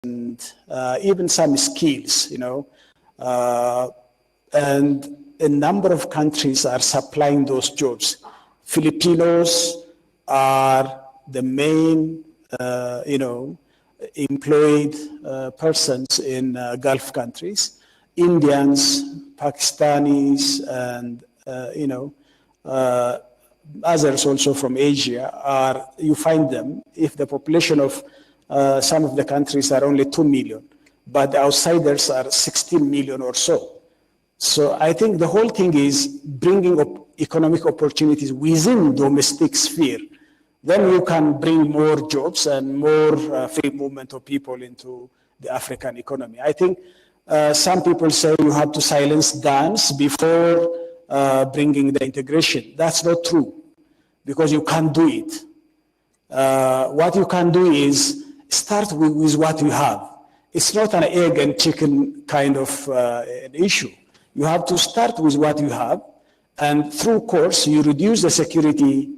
and even some skills, and a number of countries are supplying those jobs. Filipinos are the main, employed persons in Gulf countries. Indians, Pakistanis, and others also from Asia you find them. If the population of some of the countries are only 2 million, but the outsiders are 16 million or so. So I think the whole thing is bringing up economic opportunities within domestic sphere. Then you can bring more jobs and more free movement of people into the African economy. I think some people say you have to silence dance before bringing the integration. That's not true, because you can't do it. What you can do is start with what you have. It's not an egg and chicken kind of an issue. You have to start with what you have, and through course, you reduce the security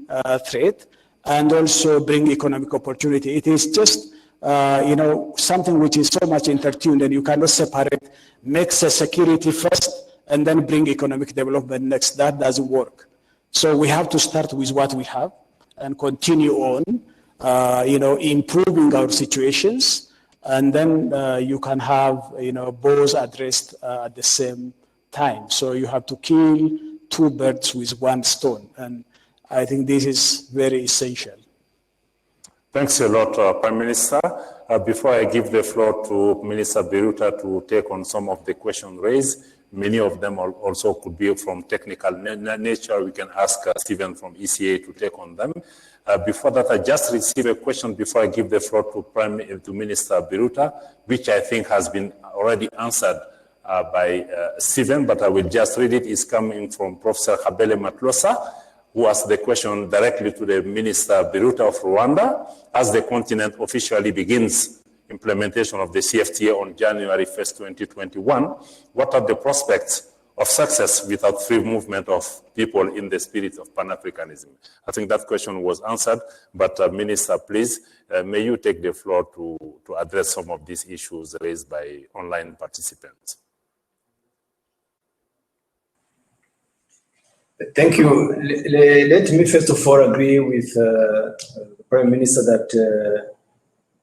threat and also bring economic opportunity. It is just, something which is so much intertuned, and you cannot separate, make the security first and then bring economic development next. That doesn't work. So we have to start with what we have and continue on, improving our situations, and then you can have, both addressed at the same time. So you have to kill two birds with one stone, and I think this is very essential. Thanks a lot, Prime Minister. Before I give the floor to Minister Biruta to take on some of the questions raised, many of them also could be from technical nature. We can ask Stephen from ECA to take on them. Before that, I just received a question before I give the floor to Minister Biruta, which I think has been already answered by Stephen, but I will just read it. It's coming from Professor Habele Matlosa, who asked the question directly to the Minister Biruta of Rwanda. As the continent officially begins implementation of the CFTA on January 1st, 2021, what are the prospects of success without free movement of people in the spirit of Pan-Africanism? I think that question was answered, but Minister, please, may you take the floor to address some of these issues raised by online participants. Thank you. Let me first of all agree with the Prime Minister that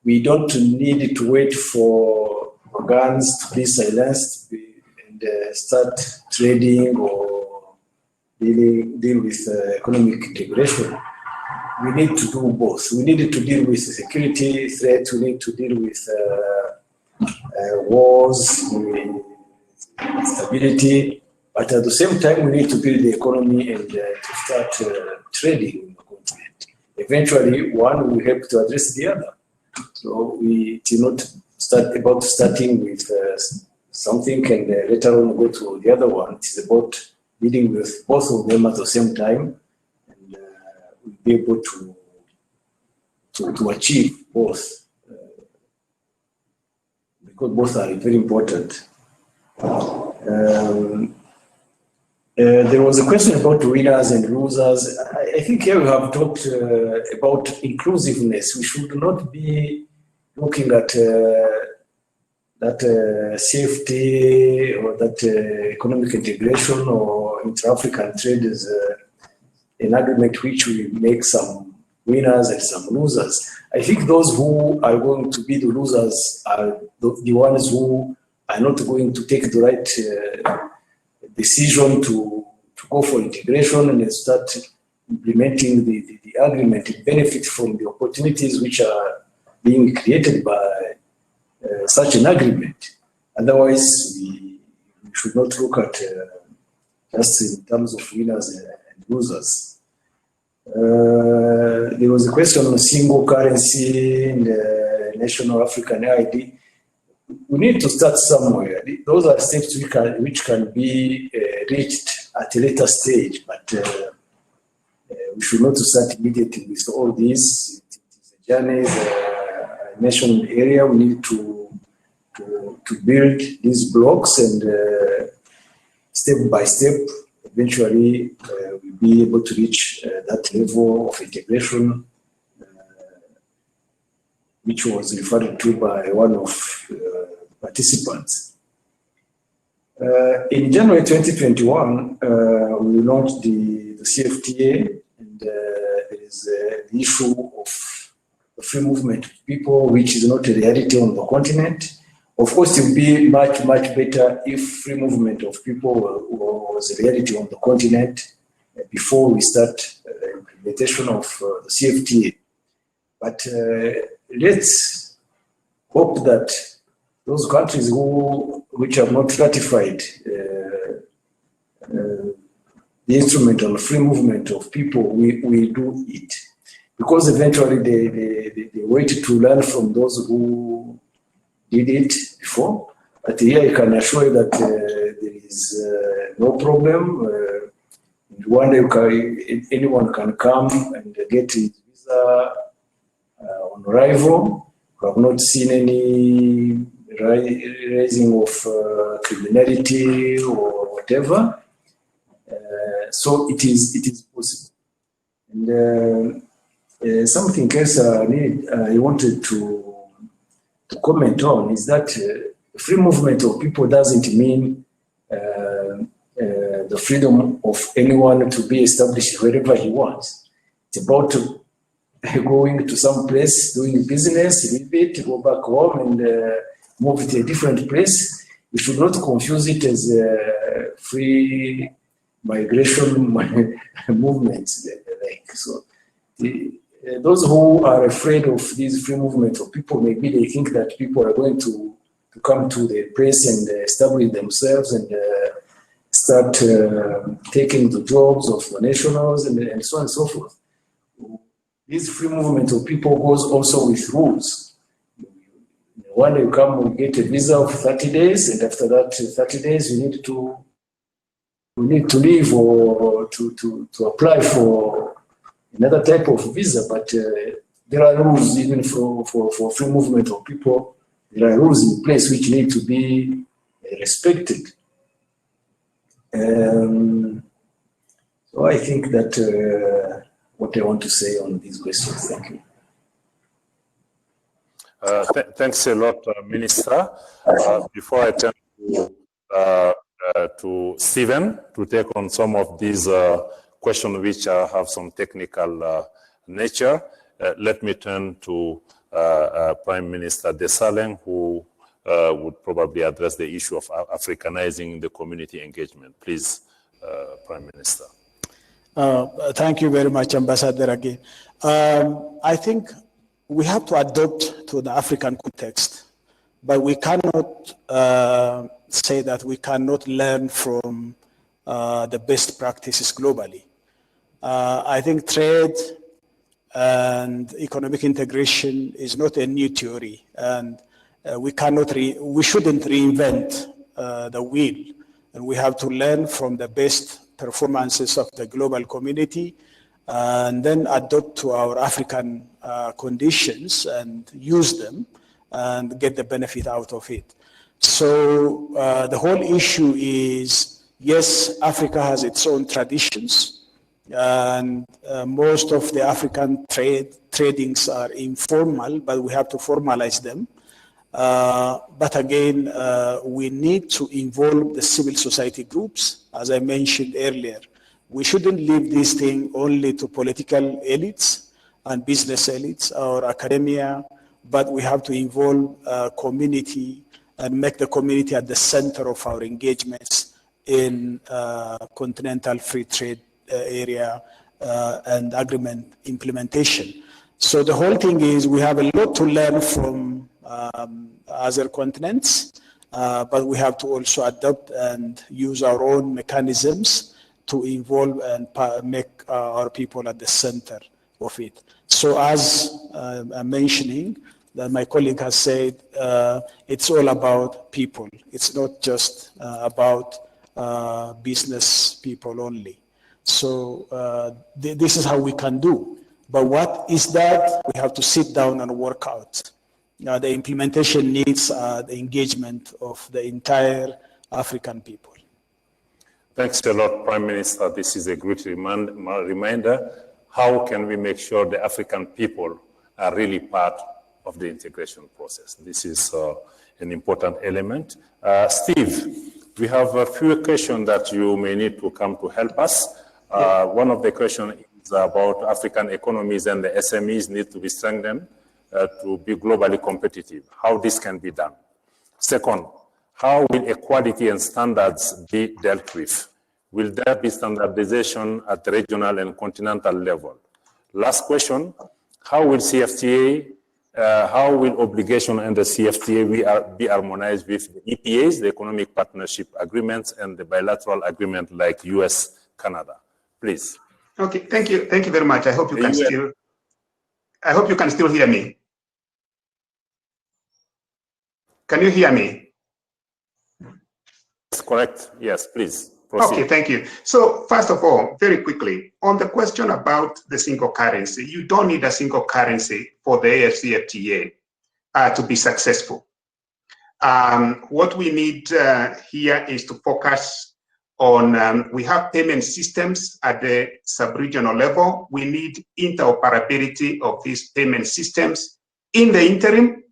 we don't need to wait for guns to be silenced and start trading or deal with economic integration. We need to do both. We need to deal with security threats. We need to deal with wars, stability. But at the same time, we need to build the economy and to start trading in the continent. Eventually, one will help to address the other. So we do not start starting with something and later on go to the other one. It's about dealing with both of them at the same time, and we'll be able to achieve both, because both are very important. There was a question about winners and losers. I think here we have talked about inclusiveness. We should not be looking at that safety or that economic integration or intra-African trade as an agreement which will make some winners and some losers. I think those who are going to be the losers are the ones who are not going to take the right decision to go for integration and start implementing the agreement and benefit from the opportunities which are being created by such an agreement. Otherwise, we should not look at just in terms of winners and losers. There was a question on single currency and national African ID. We need to start somewhere. Those are steps which can be reached at a later stage, but we should not start immediately with all this. It's a journey, it's a national area. We need to build these blocks and step by step, eventually we'll be able to reach that level of integration which was referred to by one of participants. In January 2021, we launched the CFTA, and there is the issue of the free movement of people, which is not a reality on the continent. Of course, it would be much, much better if free movement of people was a reality on the continent before we start implementation of the CFTA. But let's hope that those countries which have not ratified the instrument on free movement of people, we do it. Because eventually they wait to learn from those who did it before. But here I can assure you that there is no problem. One day anyone can come and get his visa on arrival. We have not seen any raising of criminality or whatever. So it is possible. And something else I wanted to comment on is that free movement of people doesn't mean the freedom of anyone to be established wherever he wants. It's about going to some place, doing business, leave it, go back home and move to a different place. We should not confuse it as free migration movements. So those who are afraid of these free movement of people, maybe they think that people are going to come to the place and establish themselves and start taking the jobs of the nationals and so on and so forth. This free movement of people goes also with rules. One day you come, you get a visa of 30 days, and after that 30 days you need to leave or to apply for another type of visa. But there are rules even for free movement of people. There are rules in place which need to be respected. So I think that what I want to say on these questions. Thank you. Thanks a lot, Minister. Before I turn to Stephen to take on some of these questions which have some technical nature, let me turn to Prime Minister Desalegn, who would probably address the issue of Africanizing the community engagement. Please, Prime Minister. Thank you very much, Ambassador, again. I think we have to adapt to the African context, but we cannot say that we cannot learn from the best practices globally. I think trade and economic integration is not a new theory, and we shouldn't reinvent the wheel, and we have to learn from the best performances of the global community and then adapt to our African conditions and use them and get the benefit out of it. So the whole issue is, yes, Africa has its own traditions, and most of the African tradings are informal, but we have to formalize them. But again, we need to involve the civil society groups. As I mentioned earlier, we shouldn't leave this thing only to political elites and business elites or academia, but we have to involve community and make the community at the center of our engagements in continental free trade area and agreement implementation. So the whole thing is we have a lot to learn from other continents, but we have to also adapt and use our own mechanisms to involve and make our people at the center of it. So as I'm mentioning, that my colleague has said, it's all about people. It's not just about business people only. So this is how we can do. But what is that? We have to sit down and work out. The implementation needs the engagement of the entire African people. Thanks a lot, Prime Minister. This is a great reminder. How can we make sure the African people are really part of the integration process. This is an important element. Steve, we have a few questions that you may need to come to help us. One of the questions is about African economies and the SMEs need to be strengthened to be globally competitive, how this can be done. Second, how will equality and standards be dealt with? Will there be standardization at the regional and continental level? Last question, how will CFTA, how will obligation under CFTA be harmonized with the EPAs, the Economic Partnership Agreements, and the bilateral agreement like US, Canada? Please. Okay, thank you very much. I hope you can still hear me. Can you hear me? That's correct. Yes, please. Proceed. Okay, thank you. So first of all, very quickly, on the question about the single currency, you don't need a single currency for the AfCFTA to be successful. What we need here is to focus on, we have payment systems at the sub-regional level. We need interoperability of these payment systems in the interim,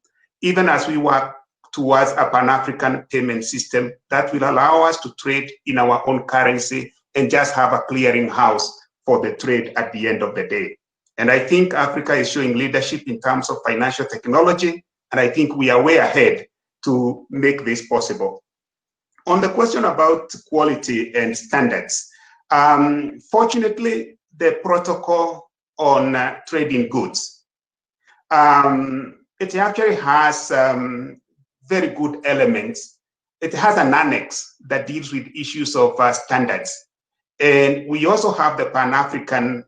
even as we work towards a Pan-African payment system that will allow us to trade in our own currency and just have a clearing house for the trade at the end of the day. And I think Africa is showing leadership in terms of financial technology, and I think we are way ahead to make this possible. On the question about quality and standards, fortunately, the protocol on trading goods, it actually has very good elements. It has an annex that deals with issues of standards. And we also have the Pan-African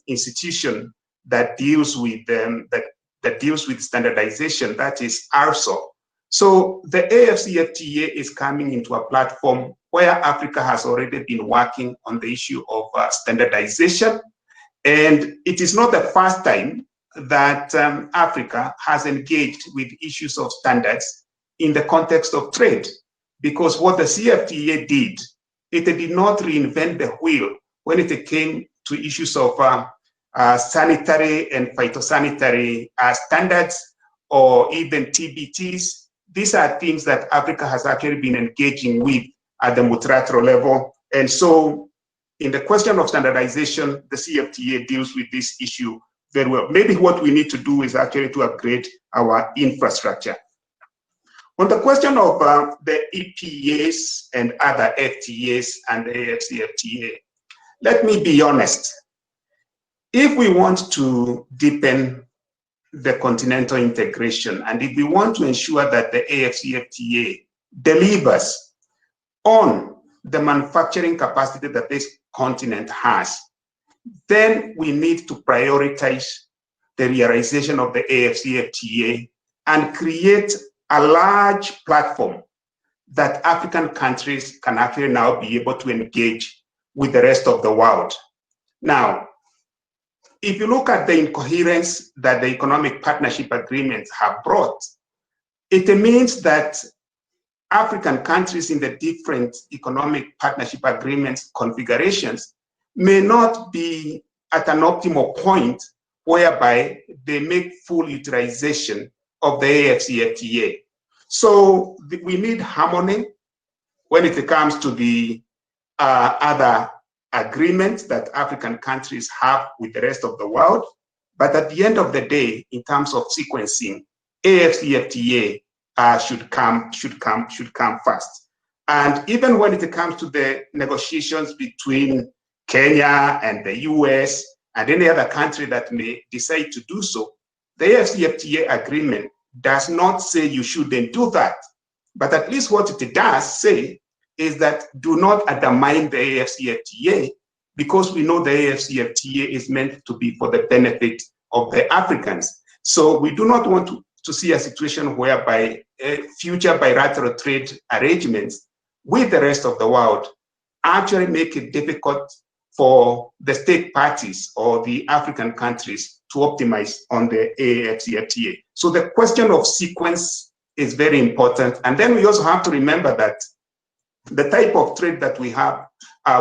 institution that deals with that deals with standardization, that is ARSO. So the AfCFTA is coming into a platform where Africa has already been working on the issue of standardization. And it is not the first time that Africa has engaged with issues of standards in the context of trade, because what the CFTA did, it did not reinvent the wheel when it came to issues of sanitary and phytosanitary standards or even TBTs. These are things that Africa has actually been engaging with at the multilateral level. And so in the question of standardization, the CFTA deals with this issue very well. Maybe what we need to do is actually to upgrade our infrastructure. On the question of the EPAs and other FTAs and the AfCFTA, let me be honest. If we want to deepen the continental integration, and if we want to ensure that the AfCFTA delivers on the manufacturing capacity that this continent has, then we need to prioritize the realization of the AfCFTA and create a large platform that African countries can actually now be able to engage with the rest of the world. Now, if you look at the incoherence that the economic partnership agreements have brought, it means that African countries in the different economic partnership agreements configurations may not be at an optimal point whereby they make full utilization of the AfCFTA. So we need harmony when it comes to the other agreements that African countries have with the rest of the world. But at the end of the day, in terms of sequencing, AfCFTA should come first. And even when it comes to the negotiations between Kenya and the US and any other country that may decide to do so, the AfCFTA agreement does not say you shouldn't do that. But at least what it does say is that do not undermine the AfCFTA, because we know the AfCFTA is meant to be for the benefit of the Africans. So we do not want to see a situation whereby future bilateral trade arrangements with the rest of the world actually make it difficult for the state parties or the African countries to optimize on the AfCFTA. So the question of sequence is very important. And then we also have to remember that the type of trade that we have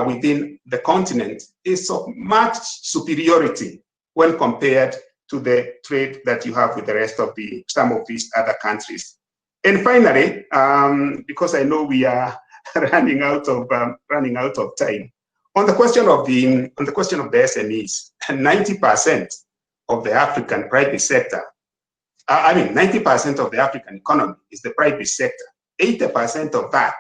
within the continent is of much superiority when compared to the trade that you have with the rest of some of these other countries. And finally, because I know we are running out of time, on the question of the SMEs, 90% of the African private sector, 90% of the African economy is the private sector. 80% of that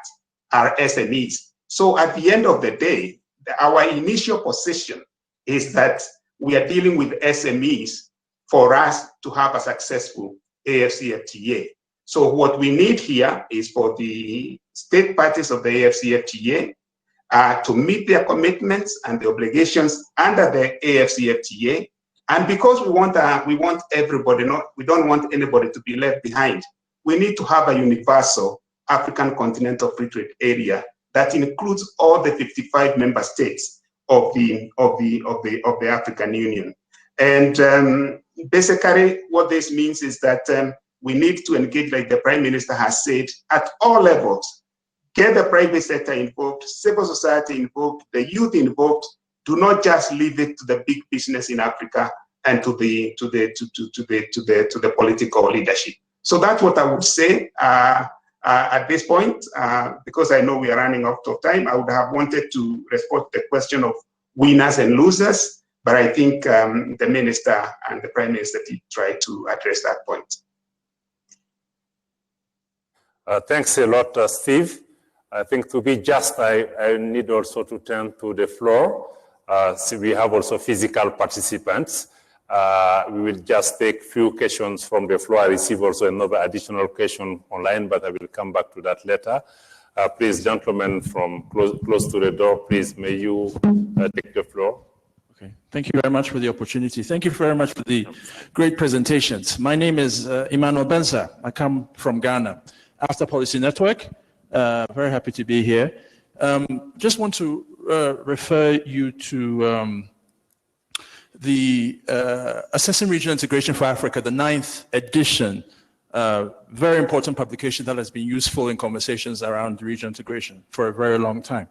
are SMEs. So at the end of the day, our initial position is that we are dealing with SMEs for us to have a successful AfCFTA. So what we need here is for the state parties of the AfCFTA to meet their commitments and the obligations under the AfCFTA. And because we want everybody, we don't want anybody to be left behind, we need to have a universal African Continental Free Trade Area that includes all the 55 member states of the African Union. And basically what this means is that we need to engage, like the Prime Minister has said, at all levels. Get the private sector involved, civil society involved, the youth involved. Do not just leave it to the big business in Africa and to the political leadership. So that's what I would say at this point, because I know we are running out of time. I would have wanted to respond to the question of winners and losers, but I think the Minister and the Prime Minister did try to address that point. Thanks a lot, Steve. I think to be just, I need also to turn to the floor. So we have also physical participants. We will just take few questions from the floor. I receive also another additional question online, but I will come back to that later. Please, gentlemen from close to the door, please, may you take the floor. Okay, thank you very much for the opportunity. Thank you very much for the great presentations. My name is Emmanuel Benza. I come from Ghana. After Policy Network, very happy to be here. Just want to refer you to the Assessing Regional Integration for Africa, the 9th edition, very important publication that has been useful in conversations around regional integration for a very long time.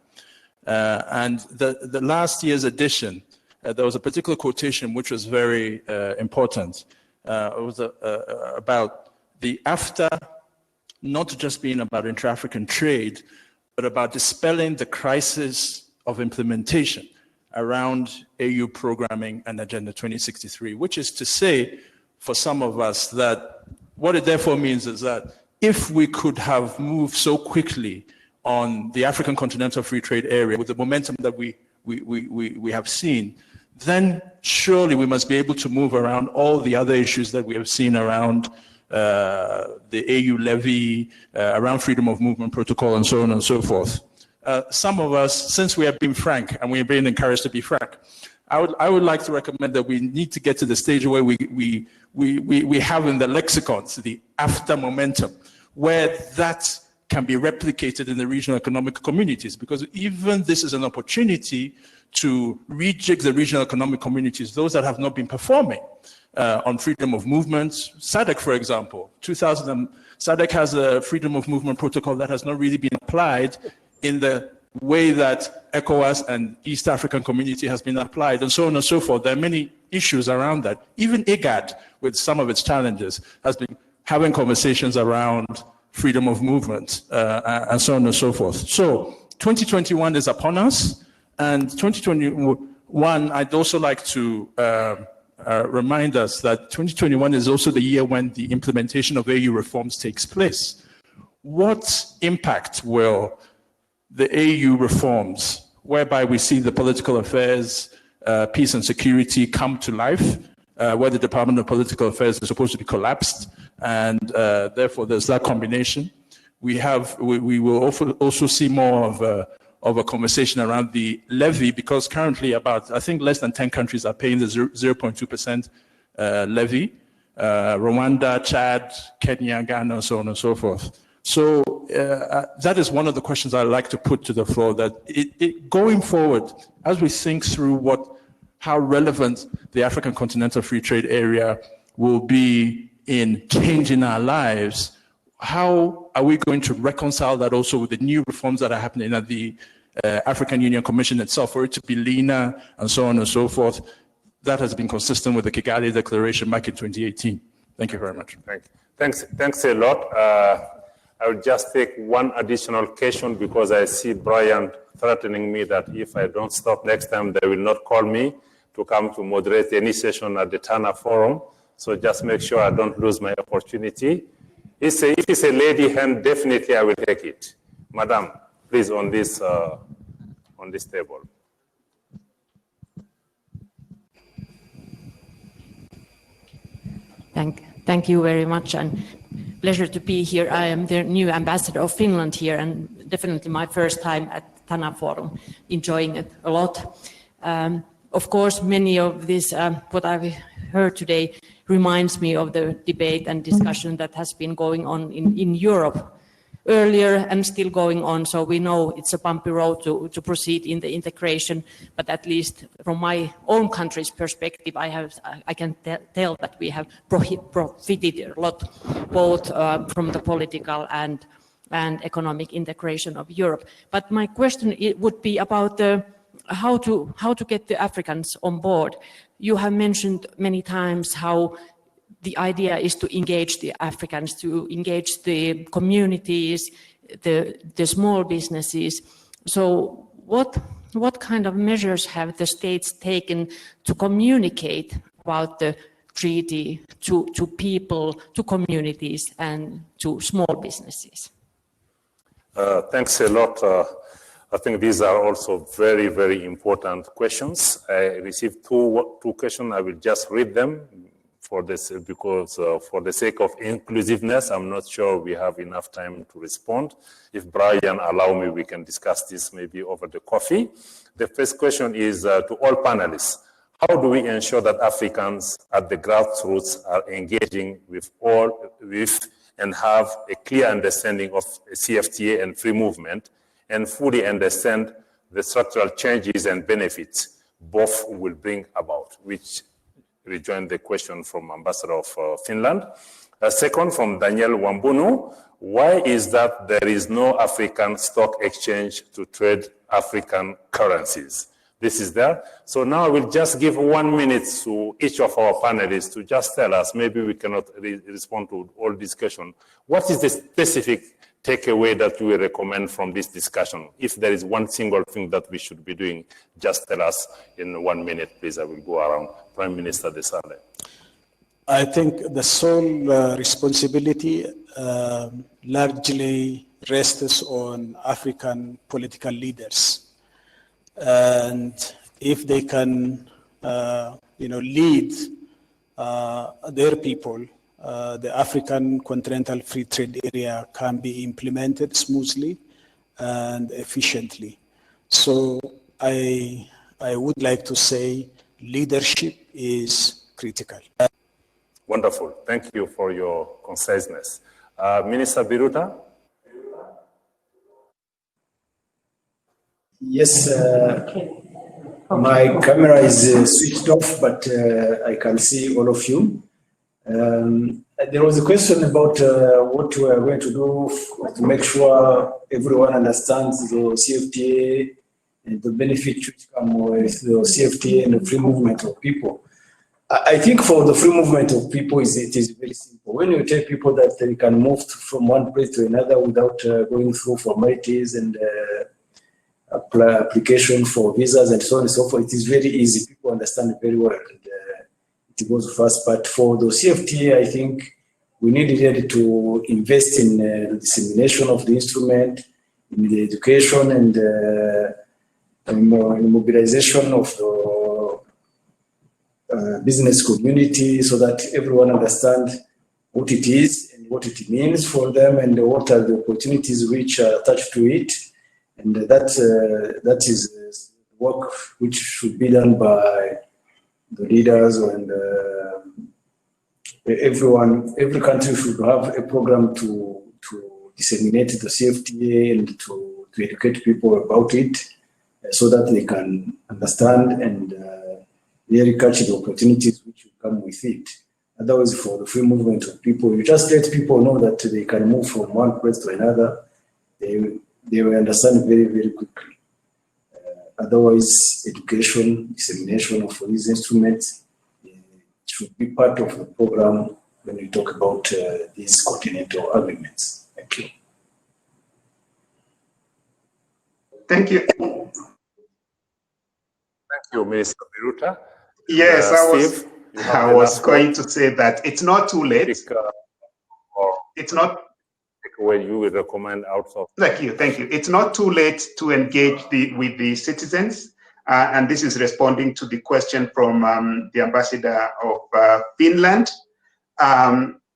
And the last year's edition, there was a particular quotation which was very important. It was about the AfTA not just being about intra-African trade, but about dispelling the crisis of implementation around AU programming and Agenda 2063, which is to say, for some of us, that what it therefore means is that if we could have moved so quickly on the African Continental Free Trade Area with the momentum that we have seen, then surely we must be able to move around all the other issues that we have seen around the AU levy, around freedom of movement protocol, and so on and so forth. Some of us, since we have been frank, and we are being encouraged to be frank, I would like to recommend that we need to get to the stage where we have in the lexicons the AfTA momentum, where that can be replicated in the regional economic communities, because even this is an opportunity to rejig the regional economic communities, those that have not been performing on freedom of movement. SADC, for example, SADC has a freedom of movement protocol that has not really been applied in the way that ECOWAS and East African Community has been applied, and so on and so forth. There are many issues around that. Even IGAD, with some of its challenges, has been having conversations around freedom of movement, and so on and so forth. So 2021 is upon us, and 2021, I'd also like to remind us that 2021 is also the year when the implementation of AU reforms takes place. What impact will the AU reforms, whereby we see the political affairs, peace and security come to life, where the Department of Political Affairs is supposed to be collapsed, and therefore there's that combination. We will also see more of a conversation around the levy, because currently about, I think, less than 10 countries are paying the 0.2% levy. Rwanda, Chad, Kenya, Ghana, so on and so forth. So that is one of the questions I'd like to put to the floor, that going forward, as we think through how relevant the African Continental Free Trade Area will be in changing our lives, how are we going to reconcile that also with the new reforms that are happening at the African Union Commission itself, for it to be leaner and so on and so forth? that has been consistent with the Kigali Declaration back in 2018. Thank you very much. Thanks a lot. I will just take one additional question because I see Brian threatening me that if I don't stop next time, they will not call me to come to moderate any session at the Tana Forum. So just make sure I don't lose my opportunity. If it's a lady hand, definitely I will take it. Madam, please, on this table. Thank you very much, and pleasure to be here. I am the new ambassador of Finland here, and definitely my first time at Tana Forum, enjoying it a lot. Of course, many of this, what I've heard today, reminds me of the debate and discussion that has been going on in Europe earlier and still going on. So we know it's a bumpy road to proceed in the integration, but at least from my own country's perspective, I can tell that we have profited a lot, both from the political and economic integration of Europe. But my question would be about how to get the Africans on board. You have mentioned many times how the idea is to engage the Africans, to engage the communities, the small businesses. So what kind of measures have the states taken to communicate about the treaty to people, to communities, and to small businesses? Thanks a lot. I think these are also very, very important questions. I received two questions. I will just read them for this because for the sake of inclusiveness, I'm not sure we have enough time to respond. If Brian allow me, we can discuss this maybe over the coffee. The first question is to all panelists. How do we ensure that Africans at the grassroots are engaging with and have a clear understanding of CFTA and free movement and fully understand the structural changes and benefits both will bring about, which rejoin the question from Ambassador of Finland. Second, from Daniel Wambunu, why is that there is no African stock exchange to trade African currencies? This is there. So now we'll just give 1 minute to each of our panelists to just tell us, maybe we cannot respond to all discussion. What is the specific takeaway that you will recommend from this discussion? If there is one single thing that we should be doing, just tell us in 1 minute, please. I will go around. Prime Minister Desale. I think the sole responsibility largely rests on African political leaders. And if they can, lead their people, the African Continental Free Trade Area can be implemented smoothly and efficiently. So I would like to say leadership is critical. Wonderful. Thank you for your conciseness. Minister Biruta? Yes, my camera is switched off, but I can see all of you. There was a question about what we are going to do to make sure everyone understands the CFTA and the benefits which come with the CFTA and the free movement of people. I think for the free movement of people, it is very simple. When you tell people that they can move from one place to another without going through formalities and application for visas and so on and so forth, it is very easy. People understand it very well. And, it goes fast. But for the CFTA, I think we needed to invest in the dissemination of the instrument, in the education and in mobilization of the business community so that everyone understands what it is and what it means for them and what are the opportunities which are attached to it. And that is work which should be done by the leaders and every country should have a program to disseminate the CFTA and to educate people about it so that they can understand and really catch the opportunities which will come with it. Otherwise, for the free movement of people, you just let people know that they can move from one place to another. They will understand very, very quickly. otherwise, education, dissemination of these instruments should be part of the program when we talk about these continental agreements. Thank you. Thank you. Thank you, Minister Biruta. Yes, Steve, I was going to say that it's not too late. It's not. Where you would recommend out of. Thank you. It's not too late to engage with the citizens, and this is responding to the question from the ambassador of Finland.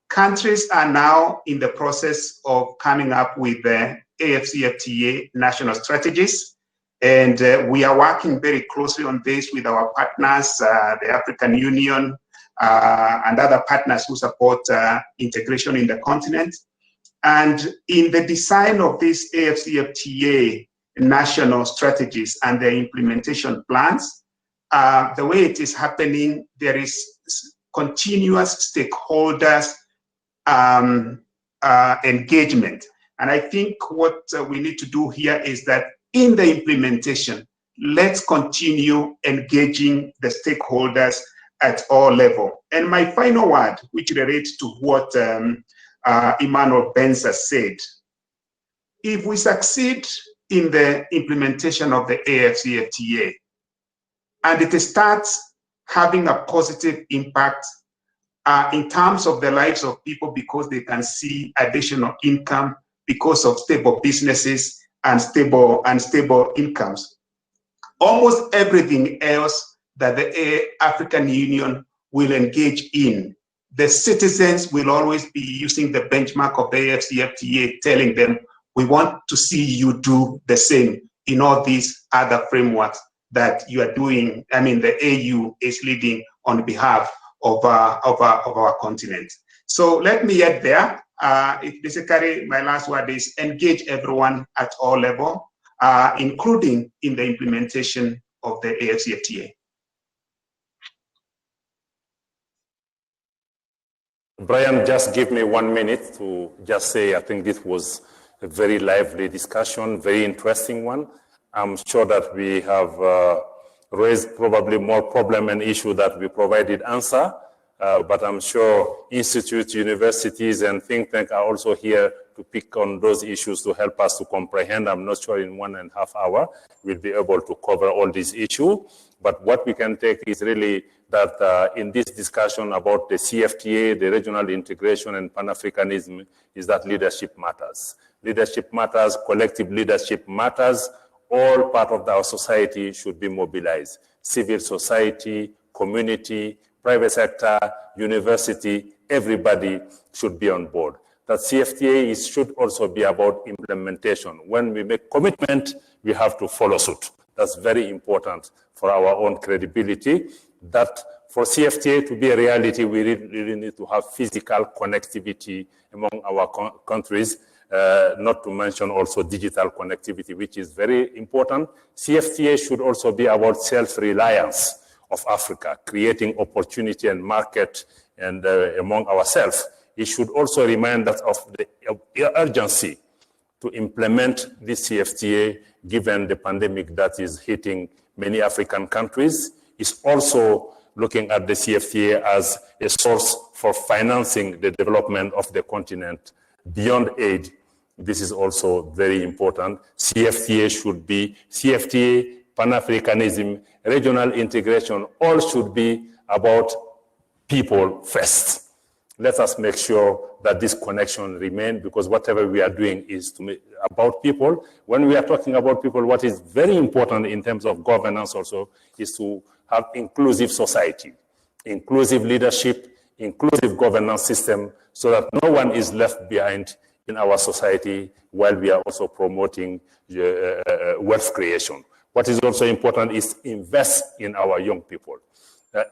Countries are now in the process of coming up with the AfCFTA national strategies, and we are working very closely on this with our partners, the African Union, and other partners who support integration in the continent. And in the design of these AfCFTA national strategies and their implementation plans, the way it is happening, there is continuous stakeholders engagement. And I think what we need to do here is that in the implementation, let's continue engaging the stakeholders at all levels. And my final word, which relates to what Emmanuel Benza said, if we succeed in the implementation of the AfCFTA and it starts having a positive impact in terms of the lives of people because they can see additional income because of stable businesses and stable incomes, almost everything else that the African Union will engage in, the citizens will always be using the benchmark of the AfCFTA, telling them, we want to see you do the same in all these other frameworks that you are doing. I mean, the AU is leading on behalf of our continent. So let me end there. Basically, my last word is engage everyone at all levels, including in the implementation of the AfCFTA. Brian, just give me 1 minute to just say, I think this was a very lively discussion, very interesting one. I'm sure that we have raised probably more problem and issue that we provided answer, but I'm sure institutes, universities, and think tanks are also here to pick on those issues to help us to comprehend. I'm not sure in 1.5 hours we'll be able to cover all these issues, but what we can take is really that in this discussion about the CFTA, the regional integration and Pan-Africanism, is that leadership matters. Leadership matters, collective leadership matters. All part of our society should be mobilized. Civil society, community, private sector, university, everybody should be on board. That CFTA should also be about implementation. When we make commitment, we have to follow suit. That's very important for our own credibility. That for CFTA to be a reality, we really need to have physical connectivity among our countries, not to mention also digital connectivity, which is very important. CFTA should also be about self-reliance of Africa, creating opportunity and market and among ourselves. It should also remind us of the urgency to implement this CFTA, given the pandemic that is hitting many African countries. Is also looking at the CFTA as a source for financing the development of the continent beyond aid. This is also very important. CFTA should be CFTA, Pan-Africanism, regional integration, all should be about people first. Let us make sure that this connection remains, because whatever we are doing is about people. When we are talking about people, what is very important in terms of governance also is to have inclusive society, inclusive leadership, inclusive governance system, so that no one is left behind in our society, while we are also promoting wealth creation. What is also important is invest in our young people.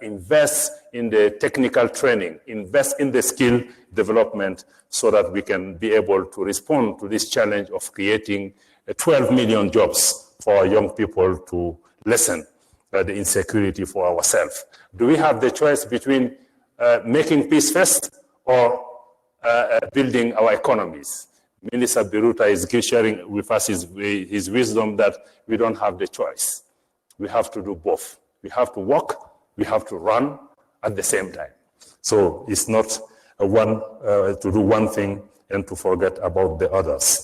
Invest in the technical training, invest in the skill development, so that we can be able to respond to this challenge of creating 12 million jobs for our young people to lessen the insecurity for ourselves. Do we have the choice between making peace first or building our economies? Minister Biruta is sharing with us his wisdom that we don't have the choice. we have to do both. We have to walk, we have to run at the same time. So it's not to do one thing and to forget about the others.